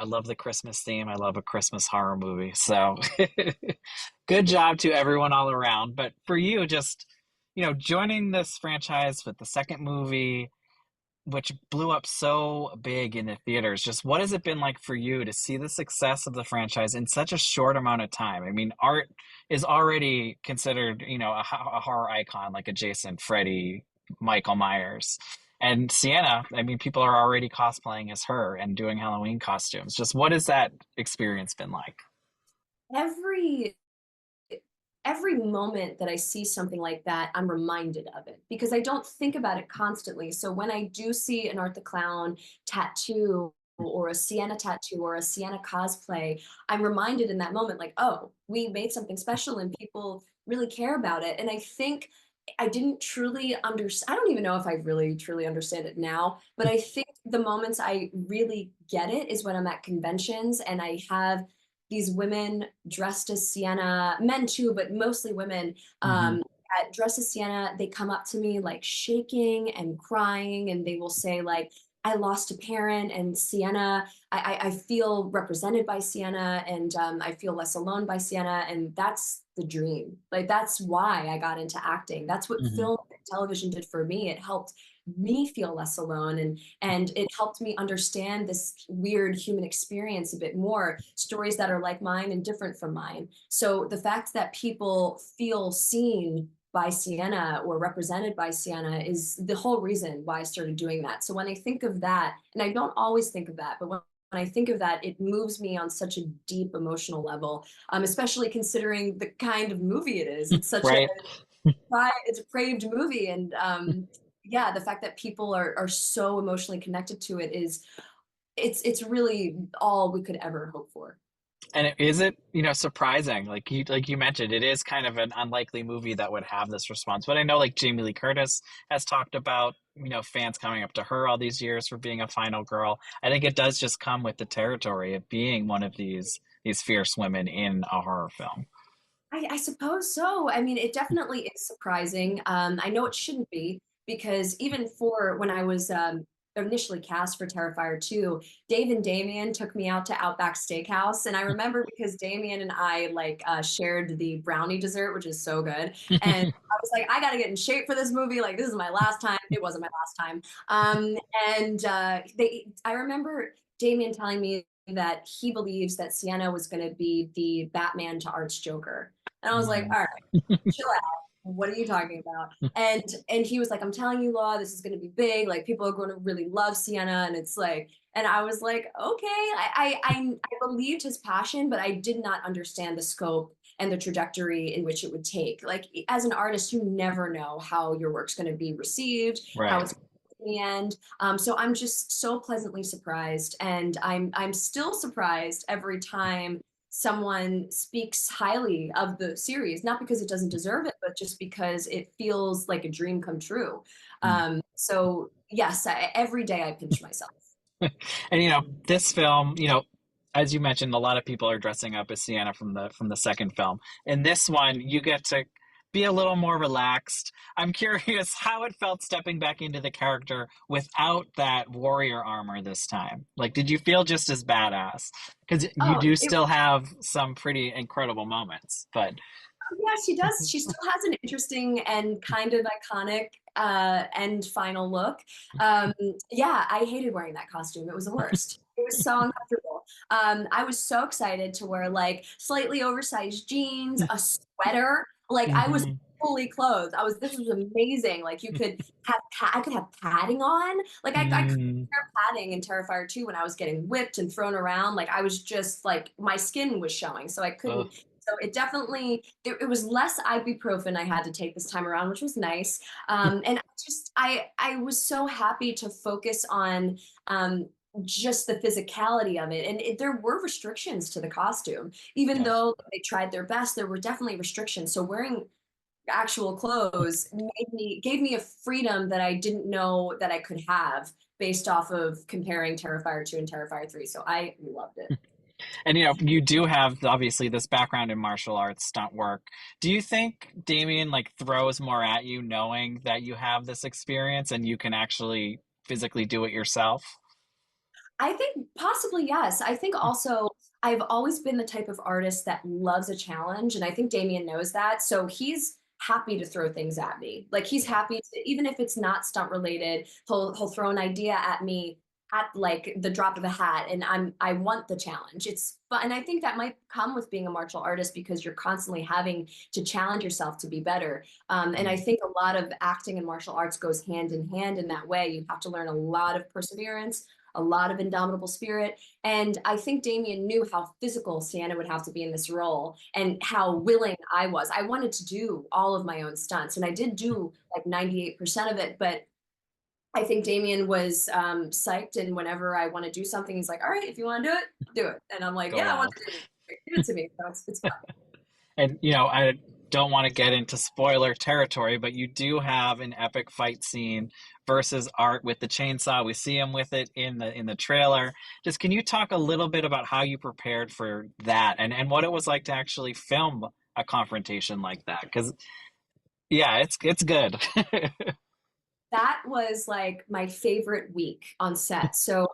I love the Christmas theme. I love a Christmas horror movie. So good job to everyone all around. But for you, just, joining this franchise with the second movie, which blew up so big in the theaters, just what has it been like for you to see the success of the franchise in such a short amount of time? I mean, art is already considered, a horror icon like a Jason, Freddy, Michael Myers. And Sienna, I mean, people are already cosplaying as her and doing Halloween costumes. Just what has that experience been like? Every every moment that I see something like that, I'm reminded of it because I don't think about it constantly. So when I do see an Art the Clown tattoo or a Sienna tattoo or a Sienna cosplay, I'm reminded in that moment, like, oh, we made something special and people really care about it. And I think I didn't truly understand. I don't even know if I really truly understand it now, but I think the moments I really get it is when I'm at conventions and I have these women dressed as Sienna, men too, but mostly women, Hmm. dressed as Sienna. They come up to me like shaking and crying, and they will say like, "I lost a parent," and Sienna, I feel represented by Sienna, and I feel less alone by Sienna, and that's the dream. Like that's why I got into acting. That's what Hmm. film and television did for me. It helped me feel less alone and it helped me understand this weird human experience a bit more, stories that are like mine and different from mine. So the fact that people feel seen by Sienna or represented by Sienna is the whole reason why I started doing that. So when I think of that, and I don't always think of that, but when I think of that, it moves me on such a deep emotional level, especially considering the kind of movie it is. It's such a Right. it's a craved movie, and yeah, the fact that people are so emotionally connected to it is it's really all we could ever hope for. And is it, surprising? Like you mentioned, it is kind of an unlikely movie that would have this response. But I know like Jamie Lee Curtis has talked about, fans coming up to her all these years for being a final girl. I think it does just come with the territory of being one of these fierce women in a horror film. I suppose so. I mean, it definitely is surprising. I know it shouldn't be because even for when I was initially cast for Terrifier 2, Dave and Damien took me out to Outback Steakhouse. And I remember because Damien and I like shared the brownie dessert, which is so good. And I was like, I got to get in shape for this movie. Like, this is my last time. It wasn't my last time. And I remember Damien telling me that he believes that Sienna was going to be the Batman to Art's Joker. And I was like, Mm. all right, chill out. What are you talking about? And he was like, I'm telling you, Law, this is gonna be big. Like people are gonna really love Sienna. And it's like, and I was like, okay, I believed his passion, but I did not understand the scope and the trajectory in which it would take. Like as an artist, you never know how your work's gonna be received, how Right. it's in the end. So I'm just so pleasantly surprised, and I'm still surprised every time someone speaks highly of the series, not because it doesn't deserve it, but just because it feels like a dream come true. Mm. So yes, every day I pinch myself. And this film, as you mentioned, a lot of people are dressing up as Sienna from the second film. In this one, you get to be a little more relaxed. I'm curious how it felt stepping back into the character without that warrior armor this time. Like, did you feel just as badass? Because you Oh, do it still have some pretty incredible moments, but Yeah, she does. She still has an interesting and kind of iconic end final look. Um, yeah, I hated wearing that costume. It was the worst. It was so uncomfortable. I was so excited to wear like slightly oversized jeans, a sweater. Like I was Mhm. fully clothed. This was amazing. Like you could I could have padding on. Like I couldn't Mm. wear padding in Terrifier 2 when I was getting whipped and thrown around. Like I was just like my skin was showing, so I Ugh. couldn't. So it was less ibuprofen I had to take this time around, which was nice. And I was so happy to focus on just the physicality of it. And there were restrictions to the costume, even Yeah. though they tried their best. There were definitely restrictions. So wearing actual clothes gave me a freedom that I didn't know that I could have based off of comparing Terrifier 2 and Terrifier 3. So I loved it. And you do have obviously this background in martial arts stunt work. Do you think Damien like throws more at you knowing that you have this experience and you can actually physically do it yourself? I think possibly yes. I think also I've always been the type of artist that loves a challenge, and I think Damien knows that. So he's happy to throw things at me. Like he's Yeah. happy to, even if it's not stunt related, he'll throw an idea at me at like the drop of a hat, and I want the challenge. It's fun, and I think that might come with being a martial artist because you're constantly having to challenge yourself to be better. And I Mm. think a lot of acting and martial arts goes hand in hand in that way. You have to learn a lot of perseverance, a lot of indomitable spirit. And I think Damien knew how physical Sienna would have to be in this role and how willing I was. I wanted to do all of my own stunts, and I did do like 98% of it, but I think Damien was psyched. And whenever I want to do something, he's like, all right, if you want to do it, do it. And I'm like, Go yeah, I want wild. to do it. Give it to me. So it's fun. And I don't want to get into spoiler territory, but you do have an epic fight scene versus Art with the chainsaw. We see him with it in the trailer. Just can you talk a little bit about how you prepared for that and what it was like to actually film a confrontation like that? Because yeah, it's good. That was like my favorite week on set. So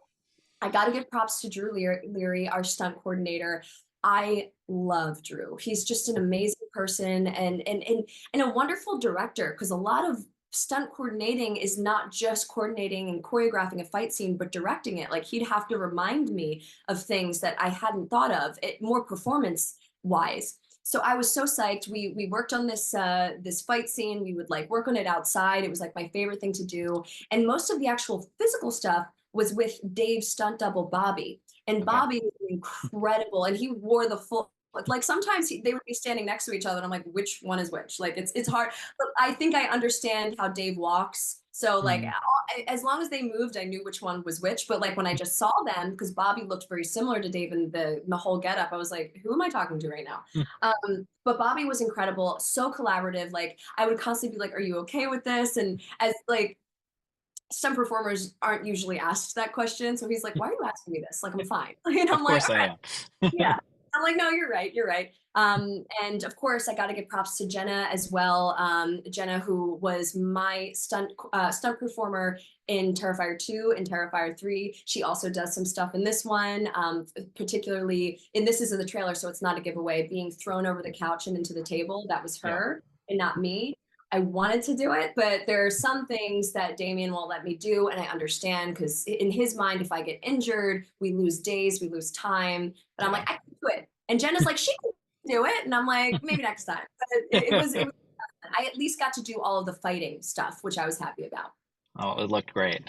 I got to give props to Drew Leary, our stunt coordinator. I love Drew. He's just an amazing person and a wonderful director because a lot of stunt coordinating is not just coordinating and choreographing a fight scene, but directing it. Like he'd have to remind me of things that I hadn't thought of, it more performance wise. So I was so psyched. We worked on this fight scene. We would like work on it outside. It was like my favorite thing to do. And most of the actual physical stuff was with Dave's stunt double Bobby. And Okay. Bobby was incredible. And he wore the full, like sometimes they would be standing next to each other and I'm like, which one is which? Like it's hard. But I think I understand how Dave walks. So like Mm. as long as they moved, I knew which one was which. But like when I just saw them, because Bobby looked very similar to Dave in the whole getup, I was like, who am I talking to right now? But Bobby was incredible, so collaborative. Like I would constantly be like, "Are you okay with this?" And as like some performers aren't usually asked that question, so he's like, "Why are you asking me this? Like I'm fine." And I'm Of like, course I yeah. am. I'm like, no, you're right. You're right. And of course, I got to give props to Jenna as well. Jenna, who was my stunt performer in Terrifier 2 and Terrifier 3. She also does some stuff in this one, particularly, and this is in the trailer, so it's not a giveaway, being thrown over the couch and into the table. That was Yeah. her and not me. I wanted to do it, but there are some things that Damien won't let me do. And I understand because in his mind, if I get injured, we lose days, we lose time. But I'm Yeah. like, I can do it. And Jenna's like, she can do it. And I'm like, maybe next time. But it was, I at least got to do all of the fighting stuff, which I was happy about. Oh, it looked great.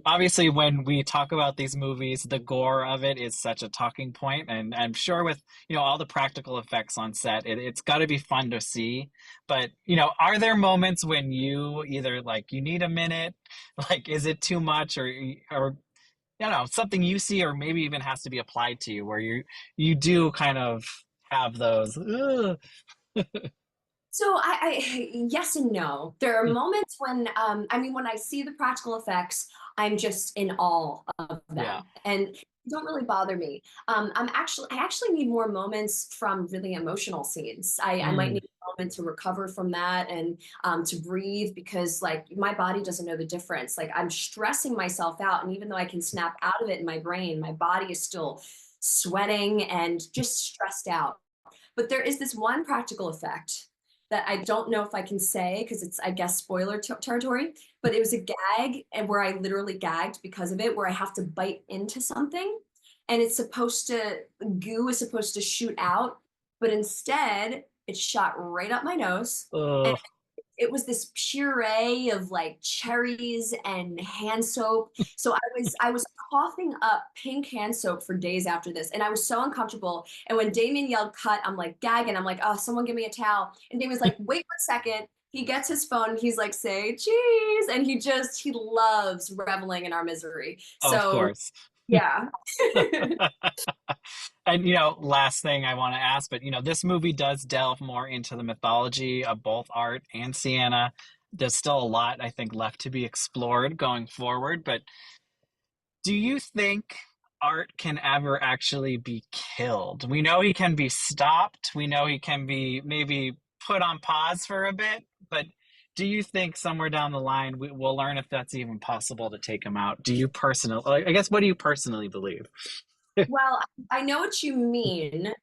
Obviously, when we talk about these movies, the gore of it is such a talking point, and I'm sure with all the practical effects on set, it's got to be fun to see. But are there moments when you either like you need a minute, like is it too much, or something you see, or maybe even has to be applied to you, where you do kind of have those. "Ugh." So yes and no. There are moments when I mean when I see the practical effects, I'm just in awe of Yeah. them and they don't really bother me. I actually need more moments from really emotional scenes. I might Mm, need a moment to recover from that and to breathe because like my body doesn't know the difference. Like I'm stressing myself out, and even though I can snap out of it in my brain, my body is still sweating and just stressed out. But there is this one practical effect that I don't know if I can say because it's, I guess, spoiler territory, but it was a gag and where I literally gagged because of it, where I have to bite into something and it's supposed to, goo is supposed to shoot out, but instead it shot right up my nose. And ugh. it was this puree of like cherries and hand soap. So I was coughing up pink hand soap for days after this, and I was so uncomfortable. And when Damien yelled "cut," I'm like gagging. I'm like, oh, someone give me a towel. And Damien's like, wait 1 second. He gets his phone. He's like, say cheese, and he loves reveling in our misery. Of So course. yeah. And last thing I want to ask, but this movie does delve more into the mythology of both Art and Sienna. There's still a lot, I think, left to be explored going forward. But do you think Art can ever actually be killed? We know he can be stopped. We know he can be maybe put on pause for a bit. But do you think somewhere down the line we'll learn if that's even possible to take him out? Do you personally, like, I guess, what do you personally believe? Well, I know what you mean,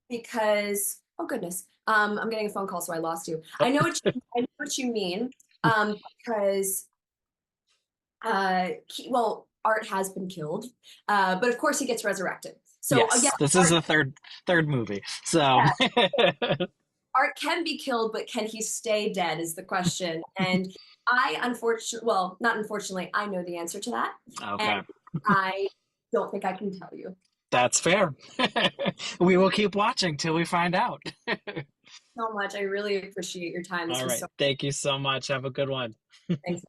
because oh goodness, I'm getting a phone call, so I lost you. I know what you mean, because well, Art has been killed, but of course he gets resurrected. So again, Yes, this is Art, the third movie. So yeah, Art can be killed, but can he stay dead is the question. And I unfortunately, well, not unfortunately, I know the answer to that, and okay, I don't think I can tell you. that's fair. We will keep watching till we find out. So much. I really appreciate your time. This All was right. so Thank you so much. Have a good one. thanks.